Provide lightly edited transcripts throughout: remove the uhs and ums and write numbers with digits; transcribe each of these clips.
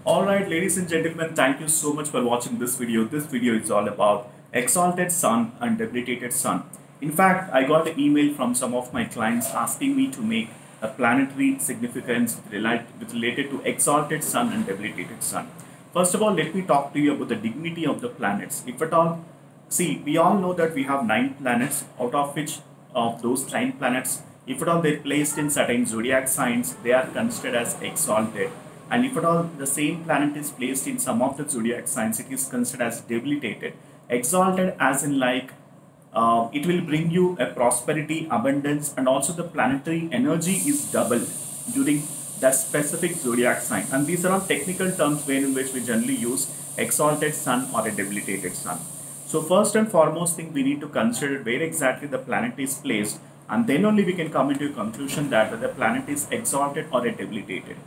Alright, ladies and gentlemen, thank you so much for watching this video. This video is all about exalted sun and debilitated sun. In fact, I got an email from some of my clients asking me to make a planetary significance related to exalted sun and debilitated sun. First of all, let me talk to you about the dignity of the planets. If at all, see, we all know that we have 9 planets, out of which of those 9 planets, if at all they're placed in certain zodiac signs, they are considered as exalted. And if at all the same planet is placed in some of the zodiac signs, it is considered as debilitated. Exalted as in it will bring you a prosperity, abundance, and also the planetary energy is doubled during that specific zodiac sign. And these are all technical terms in which we generally use exalted sun or a debilitated sun. So first and foremost thing we need to consider where exactly the planet is placed, and then only we can come into a conclusion that whether the planet is exalted or a debilitated.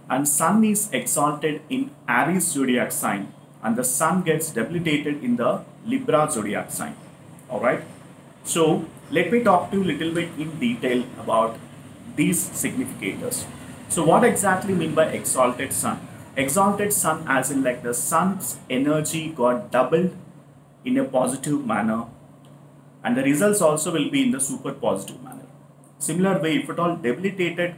And sun is exalted in Aries zodiac sign, and the sun gets debilitated in the Libra zodiac sign. Alright, so let me talk to you a little bit in detail about these significators. So what exactly mean by exalted sun? Exalted sun as in the sun's energy got doubled in a positive manner, and the results also will be in the super positive manner. Similar way, if at all debilitated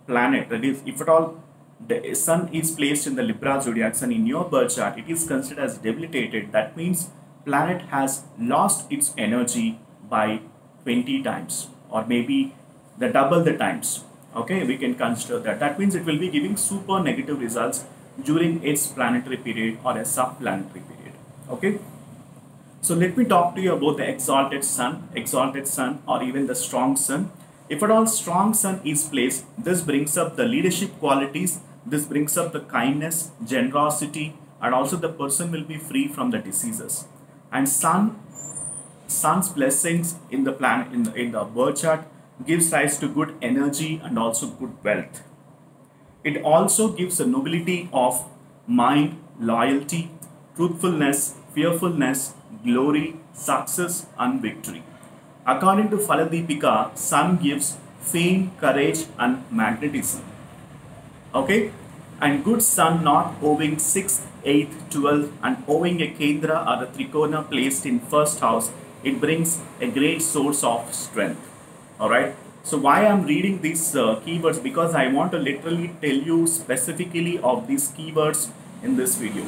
planet, that is if at all the sun is placed in the Libra zodiac sign in your birth chart, it is considered as debilitated. That means planet has lost its energy by 20 times or maybe the double the times. Okay, we can consider that. That means it will be giving super negative results during its planetary period or a sub-planetary period. Okay, so let me talk to you about the exalted sun or even the strong sun. If at all strong sun is placed, this brings up the leadership qualities, this brings up the kindness, generosity, and also the person will be free from the diseases. And sun's blessings in the planet in the birth chart gives rise to good energy and also good wealth. It also gives a nobility of mind, loyalty, truthfulness, fearfulness, glory, success, and victory. According to Faladipika, sun gives fame, courage, and magnetism. Okay, and good sun not owing 6th, 8th, 12th, and owing a Kendra or a Trikona placed in first house, it brings a great source of strength. Alright, so why I am reading these keywords? Because I want to literally tell you specifically of these keywords in this video.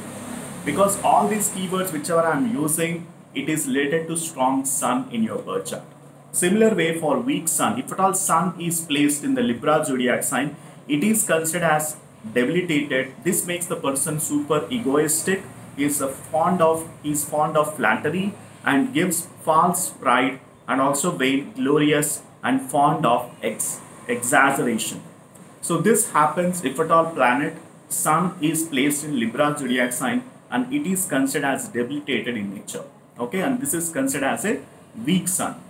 Because all these keywords whichever I am using, it is related to strong sun in your birth chart. Similar way for weak sun, if at all sun is placed in the Libra zodiac sign, it is considered as debilitated. This makes the person super egoistic, is fond of flattery and gives false pride, and also vainglorious and fond of exaggeration. So this happens if at all planet sun is placed in Libra zodiac sign and it is considered as debilitated in nature. Okay, and this is considered as a weak sun.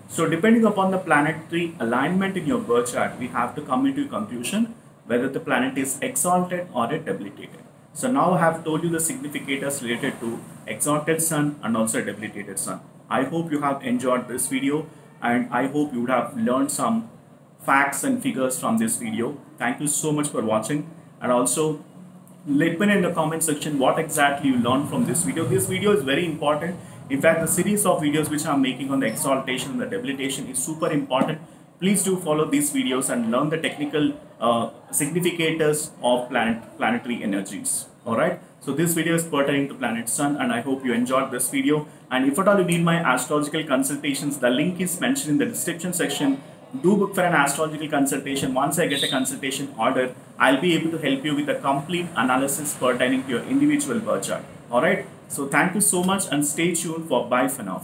So depending upon the planetary alignment in your birth chart, we have to come into a conclusion whether the planet is exalted or a debilitated. So now I have told you the significators related to exalted sun and also a debilitated sun. I hope you have enjoyed this video, and I hope you would have learned some facts and figures from this video. Thank you so much for watching, and also let me know in the comment section what exactly you learned from this video. This video is very important. In fact, the series of videos which I am making on the exaltation and the debilitation is super important. Please do follow these videos and learn the technical significators of planetary energies. Alright, so this video is pertaining to planet sun, and I hope you enjoyed this video. And if at all you need my astrological consultations, the link is mentioned in the description section. Do book for an astrological consultation. Once I get a consultation order, I'll be able to help you with a complete analysis pertaining to your individual birth chart. Alright, so thank you so much and stay tuned for bye for now.